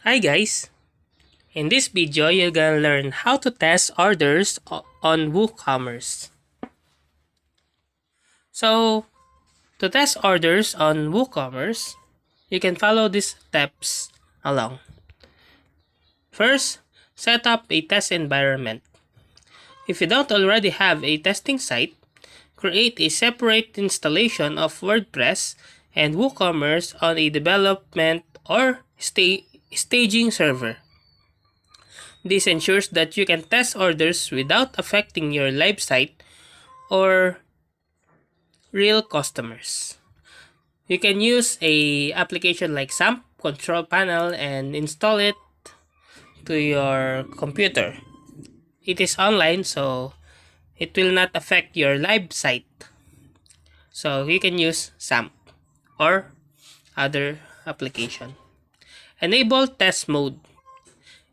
Hi guys! In this video, you're gonna learn how to test orders on WooCommerce. So, to test orders on WooCommerce, you can follow these steps along. First, set up a test environment. If you don't already have a testing site, create a separate installation of WordPress and WooCommerce on a development or staging server. This ensures that you can test orders without affecting your live site or real customers. You can use a application like SAMP control panel and install it to your computer. It is online, so it will not affect your live site. So you can use SAMP or other application. Enable test mode.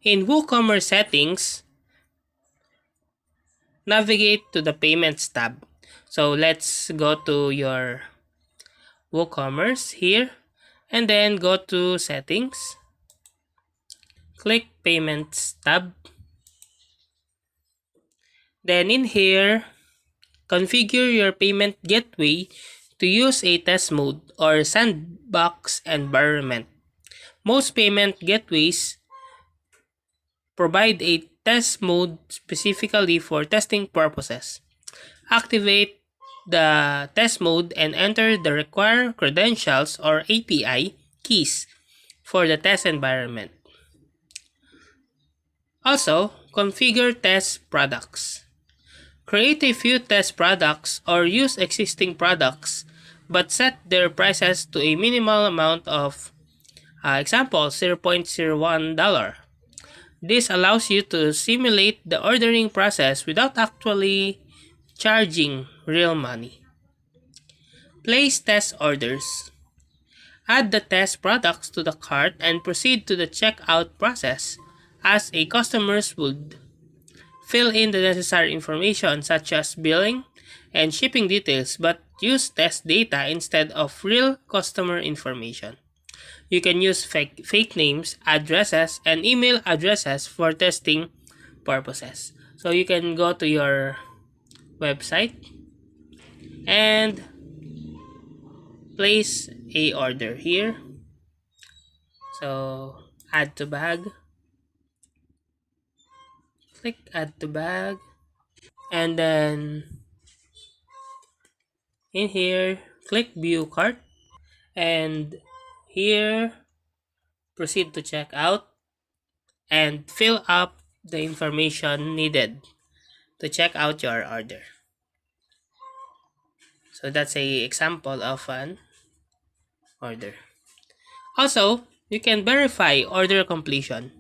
In WooCommerce settings, navigate to the payments tab. So let's go to your WooCommerce here and then go to settings. Click payments tab. Then in here, configure your payment gateway to use a test mode or sandbox environment. Most payment gateways provide a test mode specifically for testing purposes. Activate the test mode and enter the required credentials or API keys for the test environment. Also, configure test products. Create a few test products or use existing products but set their prices to a minimal amount of example $0.01. This allows you to simulate the ordering process without actually charging real money. Place test orders. Add the test products to the cart and proceed to the checkout process as a customers would. Fill in the necessary information such as billing and shipping details but use test data instead of real customer information. You can use fake names, addresses, and email addresses for testing purposes. So you can go to your website and place a order here. So add to bag, click add to bag, and then in here click view cart, and here proceed to check out and fill up the information needed to check out your order. So that's a example of an order. Also, you can verify order completion.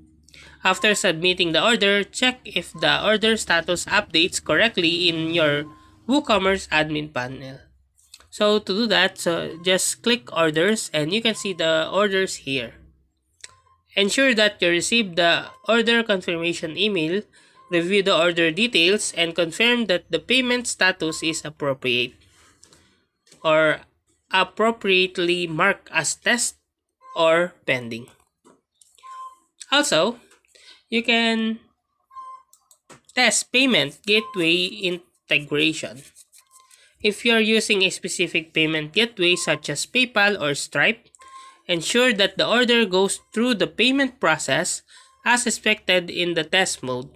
After submitting the order, check if the order status updates correctly in your WooCommerce admin panel. So to do that, just click orders and you can see the orders here. Ensure that you receive the order confirmation email, review the order details, and confirm that the payment status is appropriate or appropriately marked as test or pending. Also, you can test payment gateway integration. If you're using a specific payment gateway such as PayPal or Stripe, ensure that the order goes through the payment process as expected in the test mode.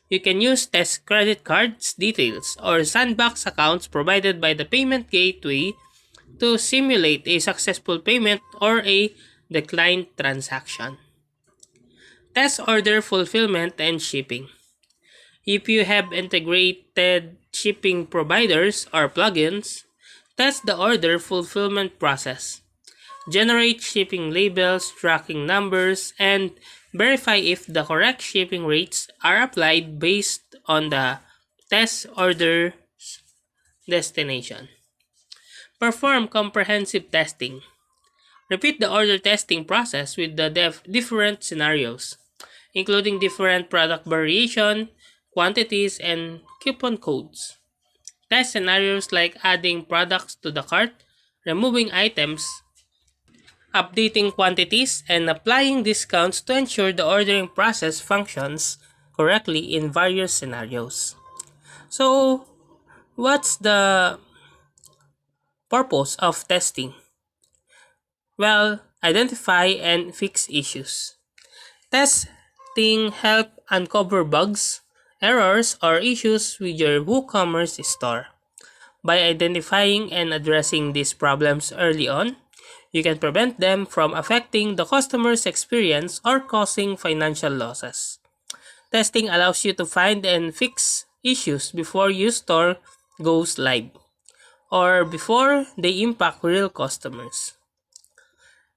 You can use test credit cards details or sandbox accounts provided by the payment gateway to simulate a successful payment or a declined transaction. Test order fulfillment and shipping. If you have integrated shipping providers or plugins, test the order fulfillment process. Generate shipping labels, tracking numbers, and verify if the correct shipping rates are applied based on the test order destination. Perform comprehensive testing. Repeat the order testing process with the different scenarios, including different product variation, quantities, and coupon codes. Test scenarios like adding products to the cart, removing items, updating quantities, and applying discounts to ensure the ordering process functions correctly in various scenarios. So, what's the purpose of testing? Well, identify and fix issues. Testing help uncover bugs, errors, or issues with your WooCommerce store. By identifying and addressing these problems early on, you can prevent them from affecting the customer's experience or causing financial losses. Testing allows you to find and fix issues before your store goes live or before they impact real customers.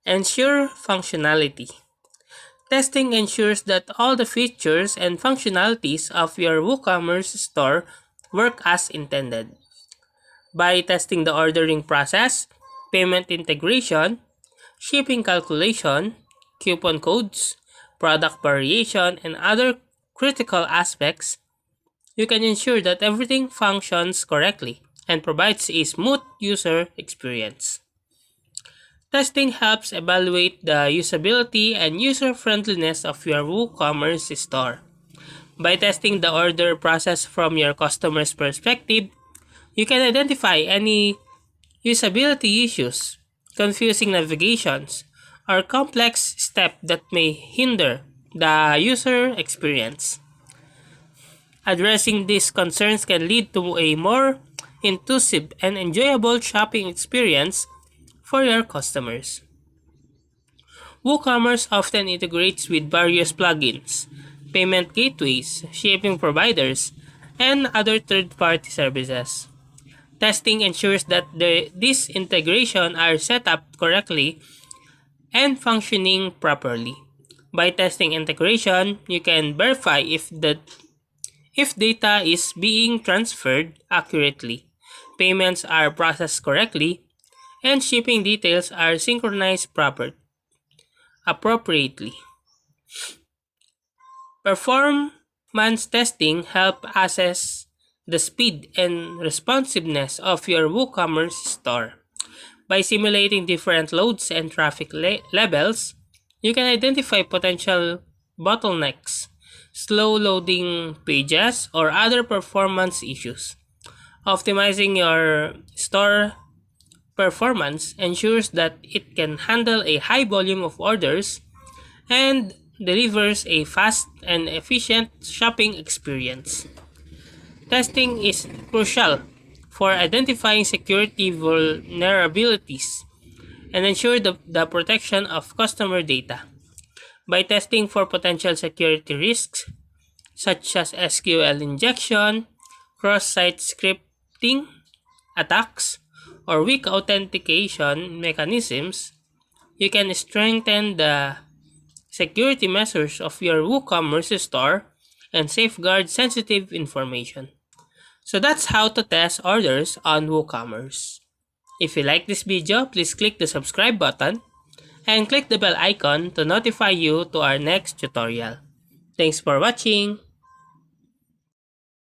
Ensure functionality. Testing ensures that all the features and functionalities of your WooCommerce store work as intended. By testing the ordering process, payment integration, shipping calculation, coupon codes, product variation, and other critical aspects, you can ensure that everything functions correctly and provides a smooth user experience. Testing helps evaluate the usability and user friendliness of your WooCommerce store. By testing the order process from your customer's perspective, you can identify any usability issues, confusing navigations, or complex steps that may hinder the user experience. Addressing these concerns can lead to a more intuitive and enjoyable shopping experience for your customers. WooCommerce often integrates with various plugins, payment gateways, shipping providers, and other third-party services. Testing ensures that these integrations are set up correctly and functioning properly. By testing integration, you can verify if data is being transferred accurately, payments are processed correctly, and shipping details are synchronized appropriately. Performance testing help assess the speed and responsiveness of your WooCommerce store. By simulating different loads and traffic levels, you can identify potential bottlenecks, slow loading pages, or other performance issues. Optimizing your store performance ensures that it can handle a high volume of orders and delivers a fast and efficient shopping experience. Testing is crucial for identifying security vulnerabilities and ensure the protection of customer data. By testing for potential security risks such as SQL injection, cross-site scripting attacks, or weak authentication mechanisms, you can strengthen the security measures of your WooCommerce store and safeguard sensitive information. So that's how to test orders on WooCommerce. If you like this video, please click the subscribe button and click the bell icon to notify you to our next tutorial. Thanks for watching!